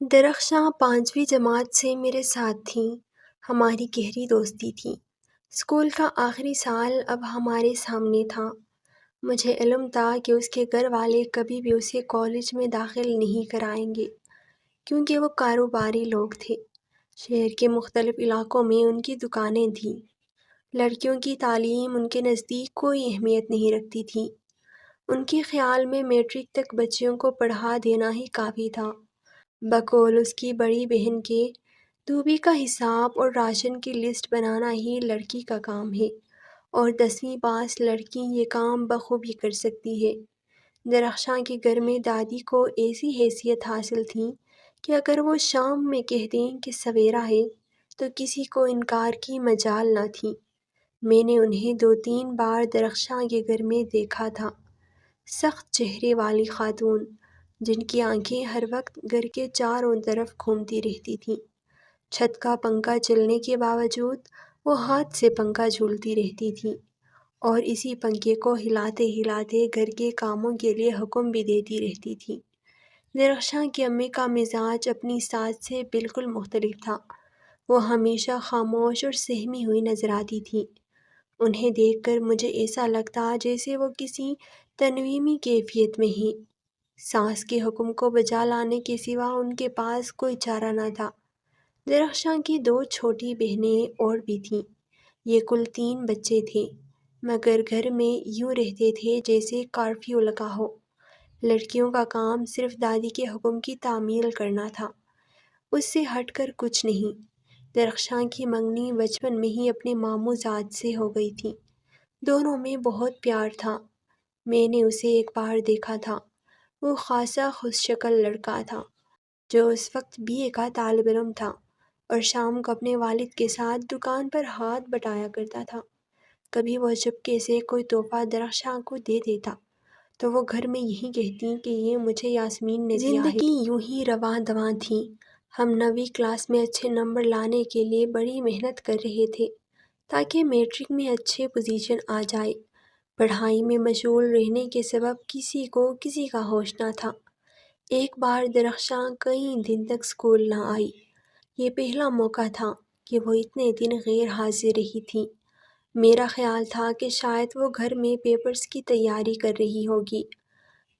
درخشاں 5ویں جماعت سے میرے ساتھ تھیں۔ ہماری گہری دوستی تھی۔ اسکول کا آخری سال اب ہمارے سامنے تھا۔ مجھے علم تھا کہ اس کے گھر والے کبھی بھی اسے کالج میں داخل نہیں کرائیں گے، کیونکہ وہ کاروباری لوگ تھے۔ شہر کے مختلف علاقوں میں ان کی دکانیں تھیں۔ لڑکیوں کی تعلیم ان کے نزدیک کوئی اہمیت نہیں رکھتی تھی۔ ان کے خیال میں میٹرک تک بچیوں کو پڑھا دینا ہی کافی تھا۔ بقول اس کی بڑی بہن کے، دوبی کا حساب اور راشن کی لسٹ بنانا ہی لڑکی کا کام ہے، اور 10ویں پاس لڑکی یہ کام بخوبی کر سکتی ہے۔ درخشاں کے گھر میں دادی کو ایسی حیثیت حاصل تھی کہ اگر وہ شام میں کہہ دیں کہ سویرا ہے تو کسی کو انکار کی مجال نہ تھی۔ میں نے انہیں 2-3 بار درخشاں کے گھر میں دیکھا تھا۔ سخت چہرے والی خاتون، جن کی آنکھیں ہر وقت گھر کے چاروں طرف گھومتی رہتی تھیں۔ چھت کا پنکھا چلنے کے باوجود وہ ہاتھ سے پنکھا جھولتی رہتی تھی، اور اسی پنکھے کو ہلاتے ہلاتے گھر کے کاموں کے لیے حکم بھی دیتی رہتی تھی۔ درخشاں کی امی کا مزاج اپنی ساس سے بالکل مختلف تھا۔ وہ ہمیشہ خاموش اور سہمی ہوئی نظر آتی تھی۔ انہیں دیکھ کر مجھے ایسا لگتا جیسے وہ کسی تنویمی کیفیت میں ہیں۔ ساس کے حکم کو بجا لانے کے سوا ان کے پاس کوئی چارہ نہ تھا۔ درخشاں کی 2 چھوٹی بہنیں اور بھی تھیں۔ یہ کل 3 بچے تھے، مگر گھر میں یوں رہتے تھے جیسے کارفیو لگا ہو۔ لڑکیوں کا کام صرف دادی کے حکم کی تعمیل کرنا تھا، اس سے ہٹ کر کچھ نہیں۔ درخشاں کی منگنی بچپن میں ہی اپنے ماموں زاد سے ہو گئی تھی۔ دونوں میں بہت پیار تھا۔ میں نے اسے ایک بار دیکھا تھا۔ وہ خاصا خوش شکل لڑکا تھا، جو اس وقت BA کا طالب علم تھا، اور شام کو اپنے والد کے ساتھ دکان پر ہاتھ بٹایا کرتا تھا۔ کبھی وہ چپکے سے کوئی تحفہ درخشاں کو دے دیتا تو وہ گھر میں یہی کہتی کہ یہ مجھے یاسمین نے دیا ہے۔ زندگی یوں ہی رواں دواں تھی۔ ہم 9ویں کلاس میں اچھے نمبر لانے کے لیے بڑی محنت کر رہے تھے تاکہ میٹرک میں اچھے پوزیشن آ جائے۔ پڑھائی میں مشغول رہنے کے سبب کسی کو کسی کا ہوش نہ تھا۔ ایک بار درخشاں کئی دن تک اسکول نہ آئی۔ یہ پہلا موقع تھا کہ وہ اتنے دن غیر حاضر رہی تھی۔ میرا خیال تھا کہ شاید وہ گھر میں پیپرز کی تیاری کر رہی ہوگی۔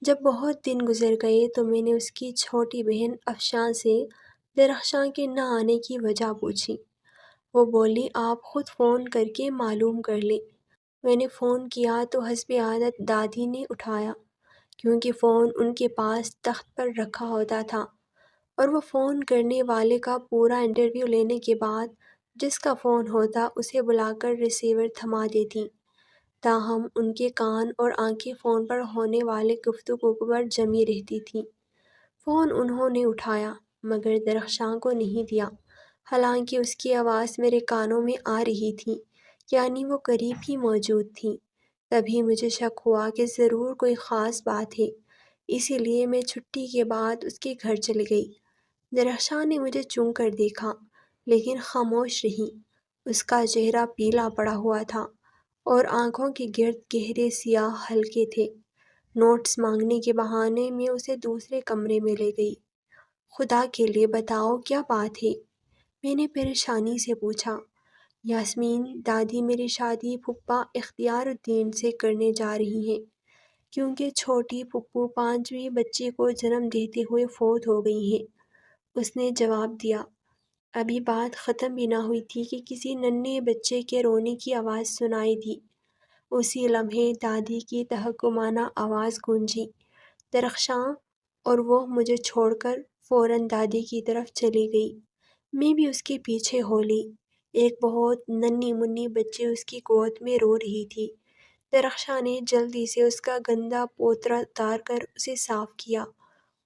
جب بہت دن گزر گئے تو میں نے اس کی چھوٹی بہن افشاں سے درخشاں کے نہ آنے کی وجہ پوچھی۔ وہ بولی آپ خود فون کر کے معلوم کر لیں۔ میں نے فون کیا تو حسب عادت دادی نے اٹھایا، کیونکہ فون ان کے پاس تخت پر رکھا ہوتا تھا، اور وہ فون کرنے والے کا پورا انٹرویو لینے کے بعد جس کا فون ہوتا اسے بلا کر ریسیور تھما دیتیں۔ تاہم ان کے کان اور آنکھیں فون پر ہونے والے گفتگو پر جمی رہتی تھیں۔ فون انہوں نے اٹھایا، مگر درخشاں کو نہیں دیا، حالانکہ اس کی آواز میرے کانوں میں آ رہی تھی، یعنی وہ قریب ہی موجود تھی۔ تبھی مجھے شک ہوا کہ ضرور کوئی خاص بات ہے، اسی لیے میں چھٹی کے بعد اس کے گھر چلی گئی۔ درخشاں نے مجھے چون کر دیکھا، لیکن خاموش رہی۔ اس کا چہرہ پیلا پڑا ہوا تھا، اور آنکھوں کے گرد گہرے سیاہ حلقے تھے۔ نوٹس مانگنے کے بہانے میں اسے دوسرے کمرے میں لے گئی۔ خدا کے لیے بتاؤ کیا بات ہے؟ میں نے پریشانی سے پوچھا۔ یاسمین، دادی میری شادی پھپھا اختیار الدین سے کرنے جا رہی ہیں، کیونکہ چھوٹی پھپھو 5ویں بچے کو جنم دیتے ہوئے فوت ہو گئی ہیں، اس نے جواب دیا۔ ابھی بات ختم بھی نہ ہوئی تھی کہ کسی ننھے بچے کے رونے کی آواز سنائی دی۔ اسی لمحے دادی کی تحکمانہ آواز گونجی، درخشاں، اور وہ مجھے چھوڑ کر فوراً دادی کی طرف چلی گئی۔ میں بھی اس کے پیچھے ہو لی۔ ایک بہت ننھی منھی بچی اس کی گود میں رو رہی تھی۔ درخشاں نے جلدی سے اس کا گندا پوترا اتار کر اسے صاف کیا،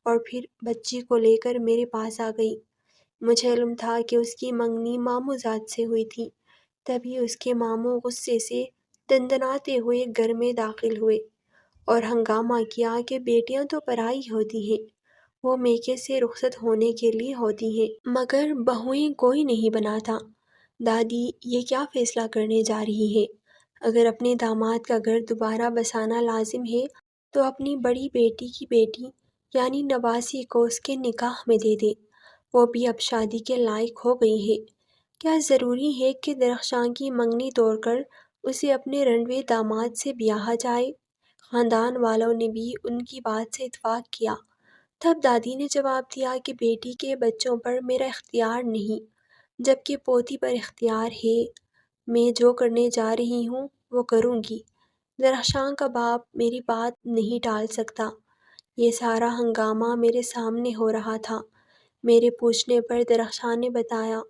اور پھر بچی کو لے کر میرے پاس آ گئی۔ مجھے علم تھا کہ اس کی منگنی ماموں زاد سے ہوئی تھی۔ تبھی اس کے ماموں غصے سے دندناتے ہوئے گھر میں داخل ہوئے اور ہنگامہ کیا کہ بیٹیاں تو پرائی ہوتی ہیں، وہ میکے سے رخصت ہونے کے لیے ہوتی ہیں، مگر بہوئیں کوئی نہیں بناتا۔ دادی یہ کیا فیصلہ کرنے جا رہی ہے؟ اگر اپنے داماد کا گھر دوبارہ بسانا لازم ہے تو اپنی بڑی بیٹی کی بیٹی یعنی نواسی کو اس کے نکاح میں دے دے۔ وہ بھی اب شادی کے لائق ہو گئی ہے۔ کیا ضروری ہے کہ درخشاں کی منگنی توڑ کر اسے اپنے رنوے داماد سے بیاہا جائے؟ خاندان والوں نے بھی ان کی بات سے اتفاق کیا۔ تب دادی نے جواب دیا کہ بیٹی کے بچوں پر میرا اختیار نہیں، جبکہ پوتی پر اختیار ہے۔ میں جو کرنے جا رہی ہوں وہ کروں گی۔ درخشاں کا باپ میری بات نہیں ٹال سکتا۔ یہ سارا ہنگامہ میرے سامنے ہو رہا تھا۔ میرے پوچھنے پر درخشاں نے بتایا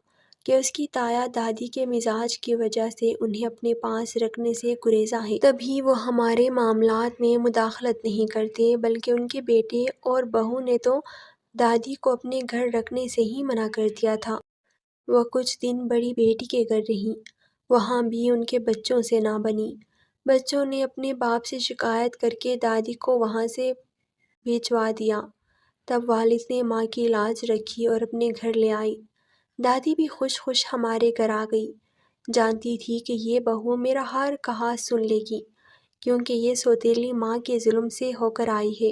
کہ اس کی تایا دادی کے مزاج کی وجہ سے انہیں اپنے پاس رکھنے سے گریزاں ہے، تبھی وہ ہمارے معاملات میں مداخلت نہیں کرتے، بلکہ ان کے بیٹے اور بہو نے تو دادی کو اپنے گھر رکھنے سے ہی منع کر دیا تھا۔ وہ کچھ دن بڑی بیٹی کے گھر رہیں، وہاں بھی ان کے بچوں سے نہ بنی۔ بچوں نے اپنے باپ سے شکایت کر کے دادی کو وہاں سے بھیجوا دیا۔ تب والد نے ماں کی لاج رکھی اور اپنے گھر لے آئی۔ دادی بھی خوش خوش ہمارے گھر آ گئی، جانتی تھی کہ یہ بہو میرا ہر کہا سن لے گی، کیونکہ یہ سوتیلی ماں کے ظلم سے ہو کر آئی ہے۔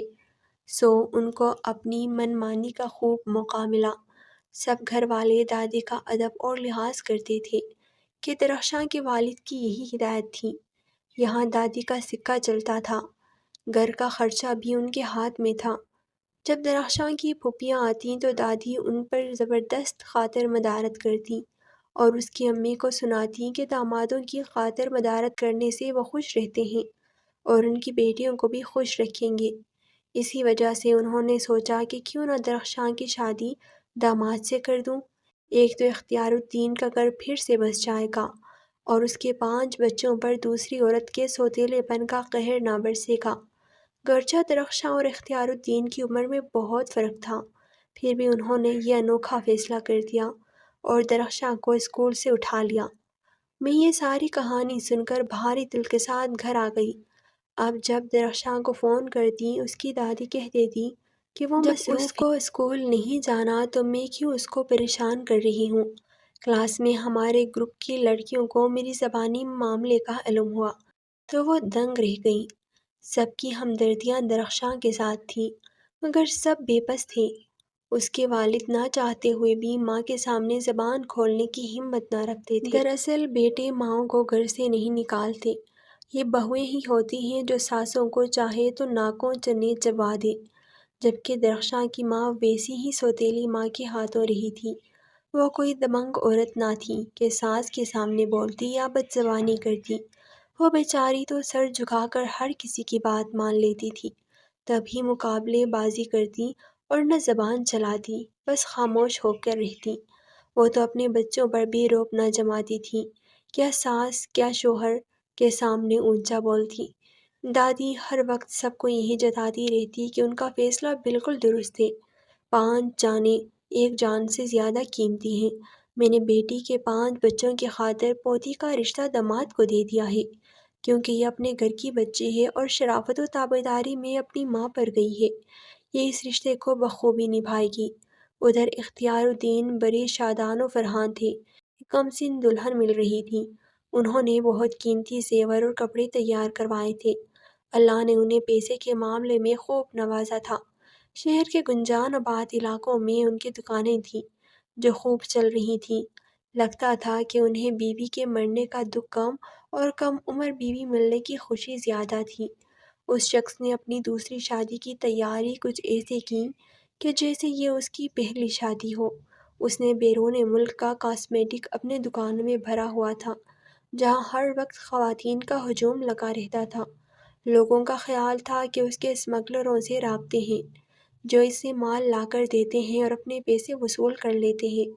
سو ان کو اپنی من مانی کا خوب موقع ملا۔ سب گھر والے دادی کا ادب اور لحاظ کرتے تھے کہ درخشاں کے والد کی یہی ہدایت تھی۔ یہاں دادی کا سکہ چلتا تھا، گھر کا خرچہ بھی ان کے ہاتھ میں تھا۔ جب درخشاں کی پھوپھیاں آتیں تو دادی ان پر زبردست خاطر مدارت کرتی اور اس کی امی کو سناتی کہ دامادوں کی خاطر مدارت کرنے سے وہ خوش رہتے ہیں اور ان کی بیٹیوں کو بھی خوش رکھیں گے۔ اسی وجہ سے انہوں نے سوچا کہ کیوں نہ درخشاں کی شادی داماد سے کر دوں۔ ایک تو اختیار الدین کا گھر پھر سے بس جائے گا اور اس کے 5 بچوں پر دوسری عورت کے سوتیلے پن کا قہر نہ برسے گا۔ گرچہ درخشاں اور اختیار الدین کی عمر میں بہت فرق تھا، پھر بھی انہوں نے یہ انوکھا فیصلہ کر دیا اور درخشاں کو اسکول سے اٹھا لیا۔ میں یہ ساری کہانی سن کر بھاری دل کے ساتھ گھر آ گئی۔ اب جب درخشاں کو فون کرتی اس کی دادی کہہ دیتی کہ وہ جب اس کو اسکول نہیں جانا تو میں کیوں اس کو پریشان کر رہی ہوں۔ کلاس میں ہمارے گروپ کی لڑکیوں کو میری زبانی معاملے کا علم ہوا تو وہ دنگ رہ گئیں۔ سب کی ہمدردیاں درخشاں کے ساتھ تھیں، مگر سب بے بس تھے۔ اس کے والد نہ چاہتے ہوئے بھی ماں کے سامنے زبان کھولنے کی ہمت نہ رکھتے تھے۔ دراصل بیٹے ماؤں کو گھر سے نہیں نکالتے، یہ بہویں ہی ہوتی ہیں جو ساسوں کو چاہے تو ناکوں چنے چبا دے۔ جبکہ درخشاں کی ماں ویسی ہی سوتیلی ماں کے ہاتھوں رہی تھی۔ وہ کوئی دبنگ عورت نہ تھی کہ ساس کے سامنے بولتی یا بد زبانی کرتی۔ وہ بیچاری تو سر جھکا کر ہر کسی کی بات مان لیتی تھی، تبھی مقابلے بازی کرتی اور نہ زبان چلاتی، بس خاموش ہو کر رہتی۔ وہ تو اپنے بچوں پر بھی روب نہ جماتی تھی، کیا ساس کیا شوہر کے سامنے اونچا بولتی۔ دادی ہر وقت سب کو یہی جتاتی رہتی کہ ان کا فیصلہ بالکل درست ہے۔ 5 جانیں 1 جان سے زیادہ قیمتی ہیں۔ میں نے بیٹی کے 5 بچوں کی خاطر پوتی کا رشتہ داماد کو دے دیا ہے، کیونکہ یہ اپنے گھر کی بچی ہے اور شرافت و تابعداری میں اپنی ماں پر گئی ہے۔ یہ اس رشتے کو بخوبی نبھائے گی۔ ادھر اختیار الدین بڑے شادان و فرحان تھے کہ کم سن دلہن مل رہی تھی۔ انہوں نے بہت قیمتی زیور اور کپڑے تیار کروائے تھے۔ اللہ نے انہیں پیسے کے معاملے میں خوب نوازا تھا۔ شہر کے گنجان آباد علاقوں میں ان کی دکانیں تھیں جو خوب چل رہی تھیں۔ لگتا تھا کہ انہیں بیوی کے مرنے کا دکھ کم اور کم عمر بیوی ملنے کی خوشی زیادہ تھی۔ اس شخص نے اپنی دوسری شادی کی تیاری کچھ ایسے کی کہ جیسے یہ اس کی پہلی شادی ہو۔ اس نے بیرون ملک کا کاسمیٹک اپنے دکان میں بھرا ہوا تھا، جہاں ہر وقت خواتین کا ہجوم لگا رہتا تھا۔ لوگوں کا خیال تھا کہ اس کے اسمگلروں سے رابطے ہیں جو اسے مال لا کر دیتے ہیں اور اپنے پیسے وصول کر لیتے ہیں۔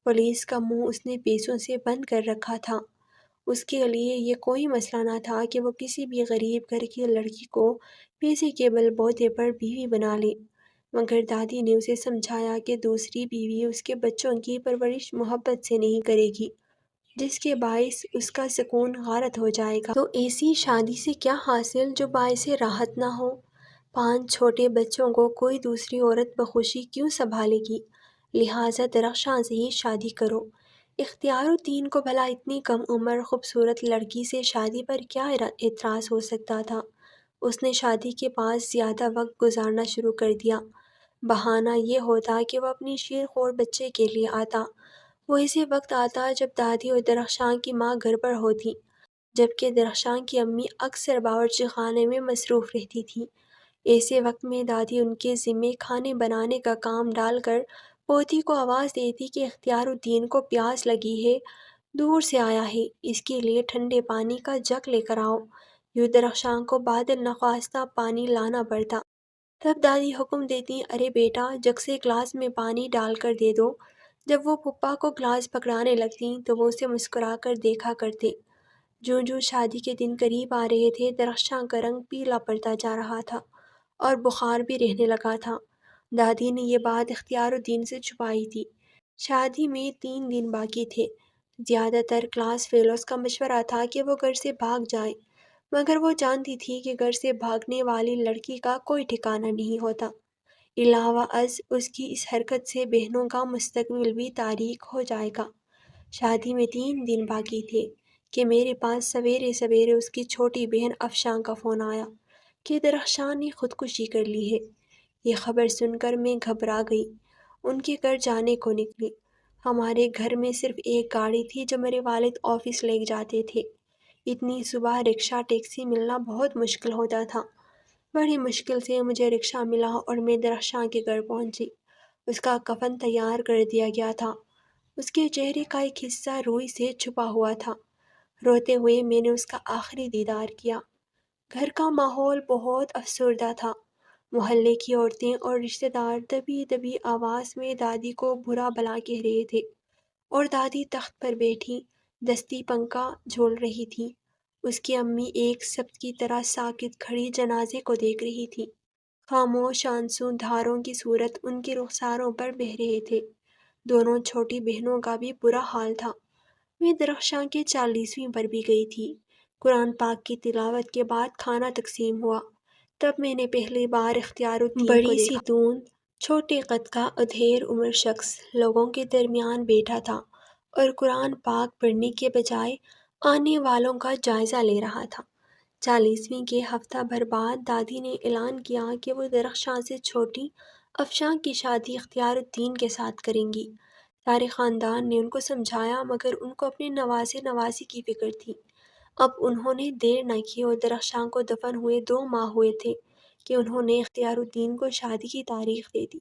پولیس کا منہ اس نے پیسوں سے بند کر رکھا تھا۔ اس کے لیے یہ کوئی مسئلہ نہ تھا کہ وہ کسی بھی غریب گھر کی لڑکی کو پیسے کے بل بوتے پر بیوی بنا لے، مگر دادی نے اسے سمجھایا کہ دوسری بیوی اس کے بچوں کی پرورش محبت سے نہیں کرے گی، جس کے باعث اس کا سکون غارت ہو جائے گا۔ تو ایسی شادی سے کیا حاصل جو باعث راحت نہ ہو؟ 5 چھوٹے بچوں کو کوئی دوسری عورت بخوشی کیوں سنبھالے گی؟ لہٰذا درخشاں سے ہی شادی کرو۔ اختیار الدین کو بھلا اتنی کم عمر خوبصورت لڑکی سے شادی پر کیا اعتراض ہو سکتا تھا؟ اس نے شادی کے پاس زیادہ وقت گزارنا شروع کر دیا، بہانہ یہ ہوتا کہ وہ اپنی شیر خور بچے کے لیے آتا۔ وہ اسی وقت آتا جب دادی اور درخشاں کی ماں گھر پر ہوتی، جبکہ درخشاں کی امی اکثر باورچی خانے میں مصروف رہتی تھیں۔ ایسے وقت میں دادی ان کے ذمے کھانے بنانے کا کام ڈال کر پوتی کو آواز دیتی کہ اختیار الدین کو پیاس لگی ہے، دور سے آیا ہے، اس کے لیے ٹھنڈے پانی کا جگ لے کر آؤ۔ یوں درخشاں کو بادل نخواستہ پانی لانا پڑتا۔ تب دادی حکم دیتی، ارے بیٹا جگ سے گلاس میں پانی ڈال کر دے دو۔ جب وہ پھپھا کو گلاس پکڑانے لگتیں تو وہ اسے مسکرا کر دیکھا کرتے۔ جوں جوں شادی کے دن قریب آ رہے تھے، درخشاں کا رنگ پیلا پڑتا جا رہا تھا اور بخار بھی رہنے لگا تھا۔ دادی نے یہ بات اختیار الدین سے چھپائی تھی۔ شادی میں 3 دن باقی تھے۔ زیادہ تر کلاس فیلوز کا مشورہ تھا کہ وہ گھر سے بھاگ جائیں، مگر وہ جانتی تھی کہ گھر سے بھاگنے والی لڑکی کا کوئی ٹھکانہ نہیں ہوتا۔ علاوہ از اس کی اس حرکت سے بہنوں کا مستقبل بھی تاریک ہو جائے گا۔ شادی میں 3 دن باقی تھے کہ میرے پاس سویرے سویرے اس کی چھوٹی بہن افشاں کا فون آیا کہ درخشاں نے خودکشی کر لی ہے۔ یہ خبر سن کر میں گھبرا گئی۔ ان کے گھر جانے کو نکلی۔ ہمارے گھر میں صرف ایک گاڑی تھی جو میرے والد آفس لے جاتے تھے۔ اتنی صبح رکشہ ٹیکسی ملنا بہت مشکل ہوتا تھا۔ بڑی مشکل سے مجھے رکشہ ملا اور میں درخشاں کے گھر پہنچی۔ اس کا کفن تیار کر دیا گیا تھا۔ اس کے چہرے کا ایک حصہ روئی سے چھپا ہوا تھا۔ روتے ہوئے میں نے اس کا آخری دیدار کیا۔ گھر کا ماحول بہت افسردہ تھا۔ محلے کی عورتیں اور رشتہ دار دبی دبی آواز میں دادی کو برا بھلا کہہ رہے تھے اور دادی تخت پر بیٹھی دستی پنکھا جھول رہی تھی۔ اس کی امی ایک سبت کی طرح ساکت کھڑی جنازے کو دیکھ رہی تھی۔ خاموش آنسو دھاروں کی صورت ان کے رخساروں پر بہہ رہے تھے۔ دونوں چھوٹی بہنوں کا بھی برا حال تھا۔ میں درخشاں کے 40ویں پر بھی گئی تھی۔ قرآن پاک کی تلاوت کے بعد کھانا تقسیم ہوا۔ تب میں نے پہلی بار اختیار الدین کو دیکھا۔ بڑی سی دون، چھوٹے قد کا ادھیر عمر شخص لوگوں کے درمیان بیٹھا تھا اور قرآن پاک پڑھنے کے بجائے آنے والوں کا جائزہ لے رہا تھا۔ 40ویں کے ہفتہ بھر بعد دادی نے اعلان کیا کہ وہ درخشاں سے چھوٹی افشاں کی شادی اختیار الدین کے ساتھ کریں گی۔ سارے خاندان نے ان کو سمجھایا مگر ان کو اپنے نواسے نواسی کی فکر تھی۔ اب انہوں نے دیر نہ کی اور درخشاں کو دفن ہوئے 2 ماہ ہوئے تھے کہ انہوں نے اختیار الدین کو شادی کی تاریخ دے دی۔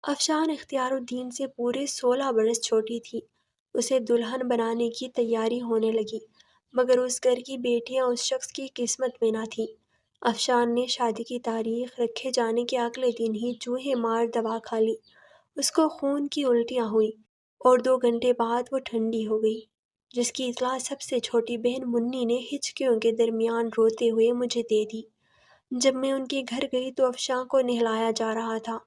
افشان اختیار الدین سے پورے 16 برس چھوٹی تھی۔ اسے دلہن بنانے کی تیاری ہونے لگی، مگر اس گھر کی بیٹیاں اس شخص کی قسمت میں نہ تھیں۔ افشان نے شادی کی تاریخ رکھے جانے کے اگلے دن ہی چوہے مار دوا کھا لی۔ اس کو خون کی الٹیاں ہوئیں اور 2 گھنٹے بعد وہ ٹھنڈی ہو گئی، جس کی اطلاع سب سے چھوٹی بہن منی نے ہچکیوں کے درمیان روتے ہوئے مجھے دے دی۔ جب میں ان کے گھر گئی تو افشاں کو نہلایا جا رہا تھا۔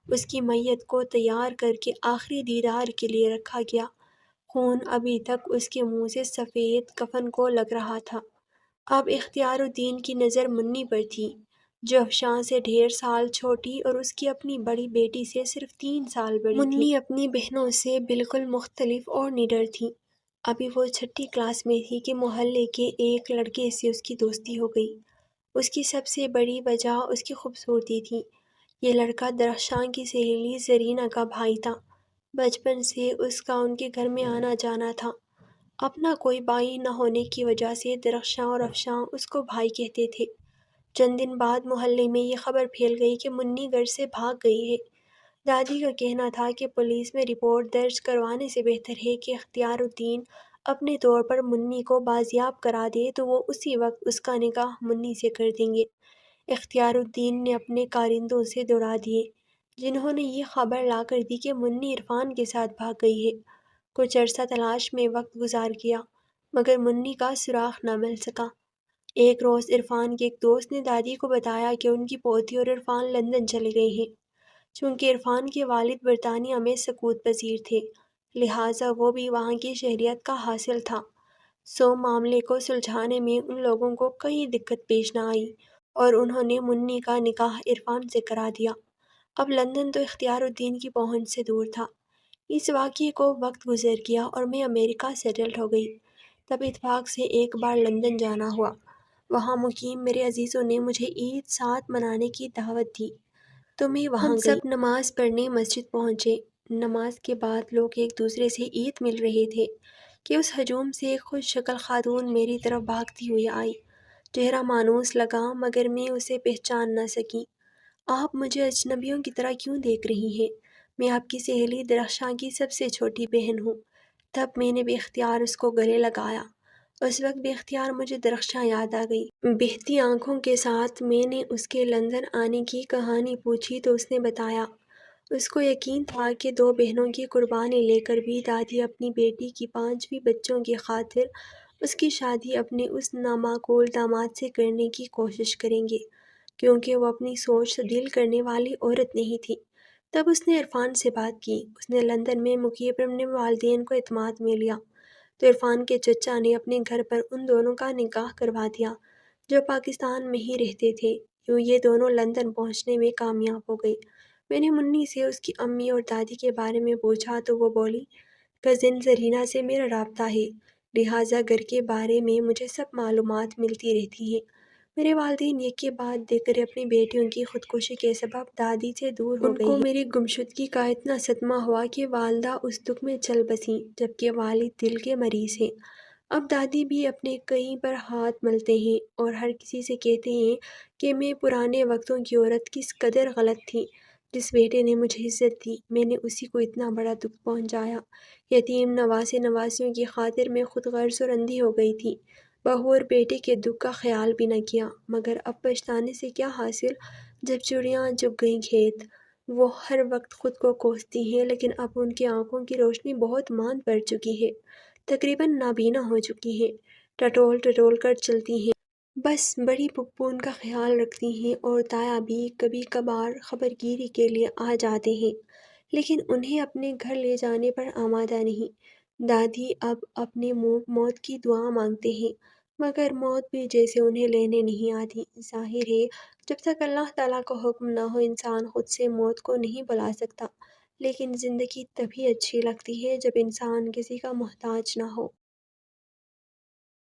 اس کی میت کو تیار کر کے آخری دیدار کے لیے رکھا گیا۔ خون ابھی تک اس کے منہ سے سفید کفن کو لگ رہا تھا۔ اب اختیار الدین کی نظر منی پر تھی، جو افشاں سے ڈھیر سال چھوٹی اور اس کی اپنی بڑی بیٹی سے صرف 3 سال بڑی تھی۔ منی اپنی بہنوں سے بالکل مختلف اور نڈر تھی۔ ابھی وہ 6ٹھی کلاس میں تھی کہ محلے کے ایک لڑکے سے اس کی دوستی ہو گئی۔ اس کی سب سے بڑی وجہ اس کی خوبصورتی تھی۔ یہ لڑکا درخشاں کی سہیلی زرینہ کا بھائی تھا۔ بچپن سے اس کا ان کے گھر میں آنا جانا تھا۔ اپنا کوئی بھائی نہ ہونے کی وجہ سے درخشاں اور افشاں اس کو بھائی کہتے تھے۔ چند دن بعد محلے میں یہ خبر پھیل گئی کہ منی گھر سے بھاگ گئی ہے۔ دادی کا کہنا تھا کہ پولیس میں رپورٹ درج کروانے سے بہتر ہے کہ اختیار الدین اپنے طور پر منی کو بازیاب کرا دے تو وہ اسی وقت اس کا نکاح منی سے کر دیں گے۔ اختیار الدین نے اپنے کارندوں سے دوڑا دیے، جنہوں نے یہ خبر لا کر دی کہ منی عرفان کے ساتھ بھاگ گئی ہے۔ کچھ عرصہ تلاش میں وقت گزار گیا، مگر منی کا سراغ نہ مل سکا۔ ایک روز عرفان کے ایک دوست نے دادی کو بتایا کہ ان کی پوتی اور عرفان لندن چلے گئے ہیں۔ چونکہ عرفان کے والد برطانیہ میں سکوت پذیر تھے، لہٰذا وہ بھی وہاں کی شہریت کا حاصل تھا۔ معاملے کو سلجھانے میں ان لوگوں کو کئی دقت پیش نہ آئی اور انہوں نے منی کا نکاح عرفان سے کرا دیا۔ اب لندن تو اختیار الدین کی پہنچ سے دور تھا۔ اس واقعے کو وقت گزر گیا اور میں امریکہ سیٹلڈ ہو گئی۔ تب اتفاق سے ایک بار لندن جانا ہوا۔ وہاں مقیم میرے عزیزوں نے مجھے عید ساتھ منانے کی دعوت دی۔ تو میں وہاں گئی۔ ہم سب نماز پڑھنے مسجد پہنچے۔ نماز کے بعد لوگ ایک دوسرے سے عید مل رہے تھے کہ اس ہجوم سے ایک خوش شکل خاتون میری طرف بھاگتی ہوئی آئی۔ چہرہ مانوس لگا مگر میں اسے پہچان نہ سکی۔ آپ مجھے اجنبیوں کی طرح کیوں دیکھ رہی ہیں؟ میں آپ کی سہیلی درخشاں کی سب سے چھوٹی بہن ہوں۔ تب میں نے بے اختیار اس کو گلے لگایا۔ اس وقت بے اختیار مجھے درخشاں یاد آ گئی۔ بہتی آنکھوں کے ساتھ میں نے اس کے لندن آنے کی کہانی پوچھی تو اس نے بتایا۔ اس کو یقین تھا کہ 2 بہنوں کی قربانی لے کر بھی دادی اپنی بیٹی کی 5ویں بچوں کی خاطر اس کی شادی اپنے اس نامعقول داماد سے کرنے کی کوشش کریں گے، کیونکہ وہ اپنی سوچ تبدیل کرنے والی عورت نہیں تھی۔ تب اس نے عرفان سے بات کی۔ اس نے لندن میں مقیم اپنے والدین کو اعتماد میں لیا تو عرفان کے چچا نے اپنے گھر پر ان دونوں کا نکاح کروا دیا جو پاکستان میں ہی رہتے تھے۔ یوں یہ دونوں لندن پہنچنے میں کامیاب ہو گئی۔ میں نے منی سے اس کی امی اور دادی کے بارے میں پوچھا تو وہ بولی، کزن زرینہ سے میرا رابطہ ہے، لہٰذا گھر کے بارے میں مجھے سب معلومات ملتی رہتی ہیں۔ میرے والدین یکے بعد دیگر اپنی بیٹیوں کی خودکشی کے سبب دادی سے دور ہو گئے ہیں۔ ان کو میری گمشدگی کا اتنا صدمہ ہوا کہ والدہ اس دکھ میں چل بسیں، جبکہ والد دل کے مریض ہیں۔ اب دادی بھی اپنے کہیں پر ہاتھ ملتے ہیں اور ہر کسی سے کہتے ہیں کہ میں پرانے وقتوں کی عورت کس قدر غلط تھی۔ جس بیٹے نے مجھے عزت دی، میں نے اسی کو اتنا بڑا دکھ پہنچایا۔ یتیم نواسے نواسیوں کی خاطر میں خود غرض اور اندھی ہو گئی تھی۔ بہو اور بیٹے کے دکھ کا خیال بھی نہ کیا، مگر اب پچھتانے سے کیا حاصل جب چڑیاں چگ گئیں کھیت۔ وہ ہر وقت خود کو کوستی ہیں لیکن اب ان کی آنکھوں کی روشنی بہت ماند پڑ چکی ہے، تقریباً نابینا ہو چکی ہیں، ٹٹول ٹٹول کر چلتی ہیں۔ بس بڑی پھپھو ان کا خیال رکھتی ہیں اور تایا بھی کبھی کبھار خبرگیری کے لیے آ جاتے ہیں، لیکن انہیں اپنے گھر لے جانے پر آمادہ نہیں۔ دادی اب اپنے موت کی دعا مانگتے ہیں، مگر موت بھی جیسے انہیں لینے نہیں آتی۔ ظاہر ہے جب تک اللہ تعالیٰ کا حکم نہ ہو انسان خود سے موت کو نہیں بلا سکتا، لیکن زندگی تبھی اچھی لگتی ہے جب انسان کسی کا محتاج نہ ہو۔